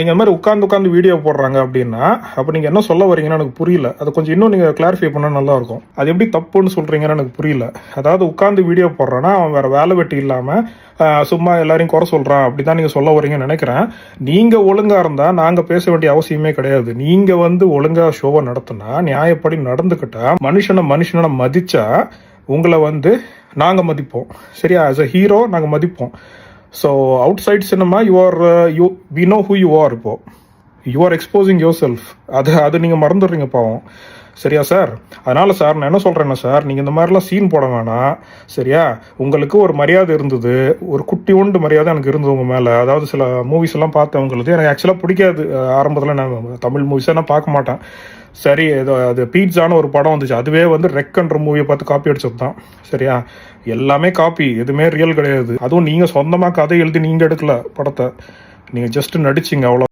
நீங்கள் இந்த மாதிரி உட்காந்து வீடியோ போடுறாங்க அப்படின்னா அப்போ நீங்கள் என்ன சொல்ல வரீங்கன்னு எனக்கு புரியல. அது கொஞ்சம் இன்னும் நீங்கள் கிளாரிஃபை பண்ணால் நல்லாயிருக்கும். அது எப்படி தப்புன்னு சொல்கிறீங்கன்னு எனக்கு புரியல. அதாவது உட்காந்து வீடியோ போடுறேன்னா அவன் வேறு வேலை வெட்டி இல்லாமல் சும்மா எல்லாரையும் குறை சொல்கிறான் அப்படி தான் நீங்கள் சொல்ல வரீங்கன்னு நினைக்கிறேன். நீங்கள் ஒழுங்காக இருந்தால் நாங்கள் பேச வேண்டிய அவசியமே கிடையாது. நீங்கள் ஒழுங்காக ஷோவை நடத்தினா, நியாயப்படி நடந்துக்கிட்டா, மனுஷனை மதித்தா உங்களை நாங்கள் மதிப்போம். சரியா? ஆஸ் அ ஹீரோ நாங்கள் மதிப்போம். So outside cinema we know who you are. இப்போ you are exposing yourself. அது நீங்கள் மறந்துடுறீங்க பாவம். சரியா சார்? அதனால் சார் நான் என்ன சொல்கிறேன்னா சார், நீங்கள் இந்த மாதிரிலாம் சீன் போட வேணாம். சரியா? உங்களுக்கு ஒரு மரியாதை இருந்தது, ஒரு குட்டியோண்டு மரியாதை எனக்கு இருந்தது உங்கள் மேலே. அதாவது சில மூவிஸ் எல்லாம் பார்த்தவங்களுக்கு எனக்கு ஆக்சுவலாக பிடிக்காது. ஆரம்பத்தில் நான் தமிழ் மூவிஸை நான் பார்க்க மாட்டேன். சரி, அது பீட்சான்னு ஒரு படம் வந்துச்சு. அதுவே ரெக்கன்ற மூவியை பார்த்து காப்பி அடிச்சது தான். சரியா? எல்லாமே காப்பி, எதுவுமே ரியல் கிடையாது. அதுவும் நீங்கள் சொந்தமாக கதை எழுதி நீங்கள் எடுக்கல படத்தை, நீங்கள் ஜஸ்ட் நடிச்சிங்க, அவ்வளோ.